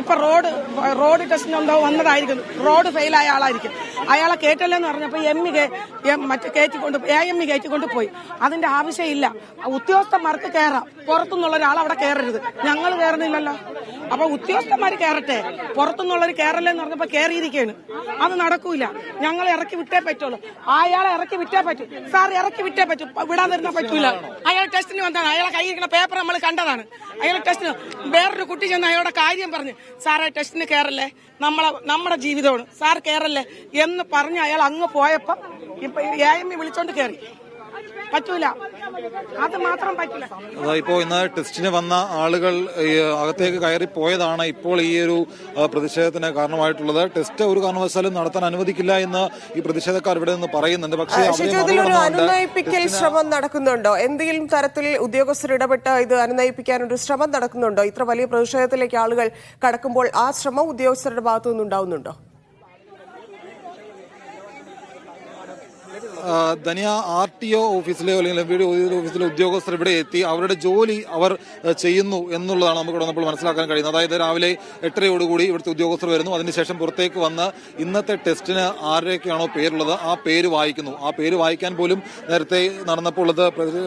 ഇപ്പൊ road ടെസ്റ്റിനുണ്ടോ വന്നതായിരിക്കും, road ഫെയിലായ ആളായിരിക്കും. അയാളെ കേട്ടല്ലെന്ന് പറഞ്ഞപ്പോ മറ്റേ AME കയറ്റിക്കൊണ്ട് പോയി. അതിന്റെ ആവശ്യമില്ല. ഉദ്യോഗസ്ഥന്മാർക്ക് കയറാം, പുറത്തുനിന്നുള്ള ഒരാൾ അവിടെ കയറരുത്. ഞങ്ങൾ കയറുന്നില്ലല്ലോ. അപ്പൊ ഉദ്യോഗസ്ഥന്മാർ കയറട്ടെ, പുറത്തുനിന്നുള്ളവർ കയറല്ലെന്ന് പറഞ്ഞപ്പോ കയറിയിരിക്കുകയാണ്. അത് നടക്കൂല. ഞങ്ങൾ ഇറക്കി വിട്ടേ പറ്റുള്ളൂ. അയാളെ ഇറക്കി വിട്ടേ പറ്റൂ. സാർ ഇറക്കി വിട്ടേ പറ്റൂ, വിടാൻ തരുന്ന പറ്റൂല. അയാൾ ടെസ്റ്റിന് വന്നതാണ്. അയാളെ കയ്യിരിക്കുന്ന പേപ്പർ നമ്മൾ കണ്ടതാണ്. അയാൾ ടെസ്റ്റിന് വേറൊരു കുട്ടി ചെന്ന് അയാളുടെ കാര്യം പറഞ്ഞു, സാറേ ടെസ്റ്റിന് കയറല്ലേ, നമ്മുടെ ജീവിതമാണ്, സാർ കയറല്ലേ എന്ന് പറഞ്ഞ് അയാൾ അങ്ങ് പോയപ്പോ ഇപ്പൊ AME വിളിച്ചോണ്ട് കയറി. പറ്റൂല, അത് മാത്രം പറ്റില്ല. ഇപ്പോ ഇന്ന് ടെസ്റ്റിന് വന്ന ആളുകൾ അകത്തേക്ക് കയറി പോയതാണ് ഇപ്പോൾ ഈ ഒരു പ്രതിഷേധത്തിന് കാരണമായിട്ടുള്ളത്. ടെസ്റ്റ് ഒരു കാരണവശാലും നടത്താൻ അനുവദിക്കില്ല എന്ന് ഈ പ്രതിഷേധക്കാർ ഇവിടെ നിന്ന് പറയുന്നുണ്ട്. പക്ഷേ ഒരു അനുനയിപ്പിക്കൽ ശ്രമം നടക്കുന്നുണ്ടോ? എന്തെങ്കിലും തരത്തിൽ ഉദ്യോഗസ്ഥർ ഇടപെട്ട് ഇത് അനുനയിപ്പിക്കാൻ ഒരു ശ്രമം നടക്കുന്നുണ്ടോ? ഇത്ര വലിയ പ്രതിഷേധത്തിലേക്ക് ആളുകൾ കടക്കുമ്പോൾ ആ ശ്രമം ഉദ്യോഗസ്ഥരുടെ ഭാഗത്തു നിന്നുണ്ടാവുന്നുണ്ടോ? ധനിയ RTO ഓഫീസിലെയോ അല്ലെങ്കിൽ MVD ഓഫീസിലെ ഉദ്യോഗസ്ഥർ ഇവിടെ എത്തി അവരുടെ ജോലി അവർ ചെയ്യുന്നു എന്നുള്ളതാണ് നമുക്ക് ഇവിടെ വന്നപ്പോൾ മനസ്സിലാക്കാൻ കഴിയുന്നത്. അതായത് രാവിലെ 8:30 ഇവിടുത്തെ ഉദ്യോഗസ്ഥർ വരുന്നു. അതിനുശേഷം പുറത്തേക്ക് വന്ന് ഇന്നത്തെ ടെസ്റ്റിന് ആരുടെയൊക്കെയാണോ പേരുള്ളത് ആ പേര് വായിക്കുന്നു. ആ പേര് വായിക്കാൻ പോലും നേരത്തെ നടന്നപ്പോൾ അത്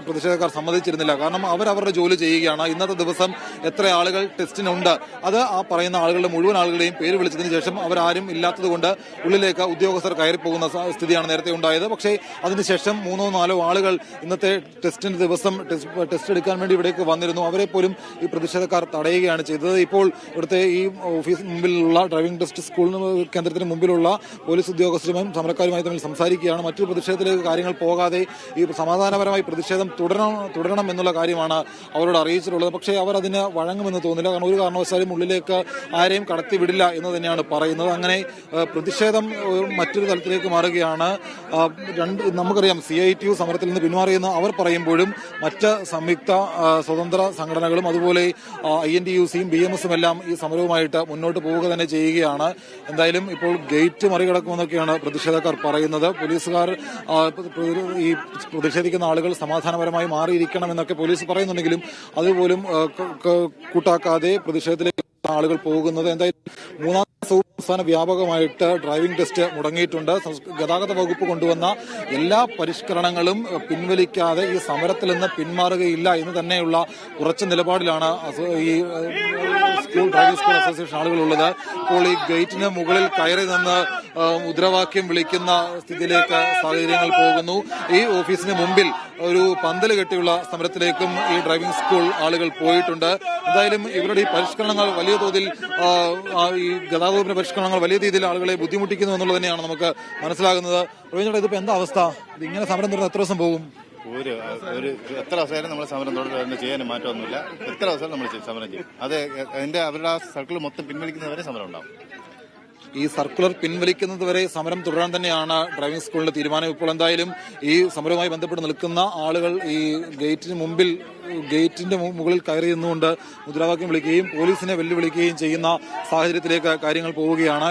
പ്രതിഷേധക്കാർ സമ്മതിച്ചിരുന്നില്ല. കാരണം അവരവരുടെ ജോലി ചെയ്യുകയാണ്. ഇന്നത്തെ ദിവസം എത്ര ആളുകൾ ടെസ്റ്റിനുണ്ട് അത് ആ പറയുന്ന ആളുകളുടെ മുഴുവൻ ആളുകളുടെയും പേര് വിളിച്ചതിന് ശേഷം അവരാരും ഇല്ലാത്തത് കൊണ്ട് ഉള്ളിലേക്ക് ഉദ്യോഗസ്ഥർ കയറിപ്പോകുന്ന സ്ഥിതിയാണ് നേരത്തെ ഉണ്ടായത്. പക്ഷേ അതിനുശേഷം 3-4 ആളുകൾ ഇന്നത്തെ ടെസ്റ്റിന്റെ ദിവസം ടെസ്റ്റ് എടുക്കാൻ വേണ്ടി ഇവിടേക്ക് വന്നിരുന്നു. അവരെ പോലും ഈ പ്രതിഷേധക്കാർ തടയുകയാണ് ചെയ്തത്. ഇപ്പോൾ ഇവിടുത്തെ ഈ ഓഫീസിന് മുമ്പിലുള്ള ഡ്രൈവിംഗ് ടെസ്റ്റ് സ്കൂൾ കേന്ദ്രത്തിന് മുമ്പിലുള്ള പോലീസ് ഉദ്യോഗസ്ഥരുമായും സമരക്കാരുമായി തമ്മിൽ സംസാരിക്കുകയാണ്. മറ്റൊരു പ്രതിഷേധത്തിലേക്ക് കാര്യങ്ങൾ പോകാതെ ഈ സമാധാനപരമായി പ്രതിഷേധം തുടരണം എന്നുള്ള കാര്യമാണ് അവരോട് അറിയിച്ചിട്ടുള്ളത്. പക്ഷേ അവർ അതിന് വഴങ്ങുമെന്ന് തോന്നില്ല. കാരണം ഒരു കാരണവശാലും ഉള്ളിലേക്ക് ആരെയും കടത്തിവിടില്ല എന്ന് തന്നെയാണ് പറയുന്നത്. അങ്ങനെ പ്രതിഷേധം മറ്റൊരു തലത്തിലേക്ക് മാറുകയാണ്. നമുക്കറിയാം CITU സമരത്തിൽ നിന്ന് പിന്മാറിയെന്ന് അവർ പറയുമ്പോഴും മറ്റ് സംയുക്ത സ്വതന്ത്ര സംഘടനകളും അതുപോലെ INTUC-യും BMS-ഉം എല്ലാം ഈ സമരവുമായിട്ട് മുന്നോട്ട് പോവുക തന്നെ ചെയ്യുകയാണ്. എന്തായാലും ഇപ്പോൾ ഗേറ്റ് മറികടക്കുമെന്നൊക്കെയാണ് പ്രതിഷേധക്കാർ പറയുന്നത്. പോലീസുകാർ ഈ പ്രതിഷേധിക്കുന്ന ആളുകൾ സമാധാനപരമായി മാറിയിരിക്കണമെന്നൊക്കെ പോലീസ് പറയുന്നുണ്ടെങ്കിലും അതുപോലും കൂട്ടാക്കാതെ പ്രതിഷേധത്തിലേക്ക് ആളുകൾ പോകുന്നത്. എന്തായാലും മൂന്നാം സംസ്ഥാന വ്യാപകമായിട്ട് ഡ്രൈവിംഗ് ടെസ്റ്റ് മുടങ്ങിയിട്ടുണ്ട്. ഗതാഗത വകുപ്പ് കൊണ്ടുവന്ന എല്ലാ പരിഷ്കരണങ്ങളും പിൻവലിക്കാതെ ഈ സമരത്തിൽ നിന്ന് പിന്മാറുകയില്ല എന്ന് തന്നെയുള്ള ഉറച്ച നിലപാടിലാണ് ഈ ഡ്രൈവിംഗ് സ്കൂൾ അസോസിയേഷൻ ആളുകളുള്ളത്. ഇപ്പോൾ ഈ ഗേറ്റിന് മുകളിൽ കയറി നിന്ന് മുദ്രാവാക്യം വിളിക്കുന്ന സ്ഥിതിയിലേക്ക് സാഹചര്യങ്ങൾ പോകുന്നു. ഈ ഓഫീസിന് മുമ്പിൽ ഒരു പന്തൽ കെട്ടിയുള്ള സമരത്തിലേക്കും ഈ ഡ്രൈവിംഗ് സ്കൂൾ ആളുകൾ പോയിട്ടുണ്ട്. എന്തായാലും ഇവരുടെ ഈ പരിഷ്കരണങ്ങൾ വലിയ തോതിൽ ഈ ഗതാഗത പരിഷ്കരണങ്ങൾ വലിയ രീതിയിൽ ആളുകളെ ബുദ്ധിമുട്ടിക്കുന്നു എന്നുള്ളത് തന്നെയാണ് നമുക്ക് മനസ്സിലാകുന്നത്. റോഹിത്, ഇതിപ്പോ എന്താ അവസ്ഥ? ഇതിങ്ങനെ സമരം തുടർന്ന് എത്ര ദിവസം പോകും? എത്ര ദിവസമായാലും നമ്മൾ സമരം തുടർന്ന് ചെയ്യാനും മാറ്റമൊന്നുമില്ല. എത്ര ദിവസം നമ്മൾ സമരം ചെയ്യും. അവരുടെ ആ സർക്കിൾ മൊത്തം പിൻവലിക്കുന്നവരെ സമരം ഉണ്ടാവും. ഈ സർക്കുലർ പിൻവലിക്കുന്നത് വരെ സമരം തുടരാൻ തന്നെയാണ് ഡ്രൈവിംഗ് സ്കൂളിന്റെ തീരുമാനം. ഇപ്പോൾ എന്തായാലും ഈ സമരവുമായി ബന്ധപ്പെട്ട് നിൽക്കുന്ന ആളുകൾ ഈ ഗേറ്റിന്റെ മുകളിൽ കയറി നിന്നുകൊണ്ട് മുദ്രാവാക്യം വിളിക്കുകയും പോലീസിനെ വെല്ലുവിളിക്കുകയും ചെയ്യുന്ന സാഹചര്യത്തിലേക്ക് കാര്യങ്ങൾ പോവുകയാണ്.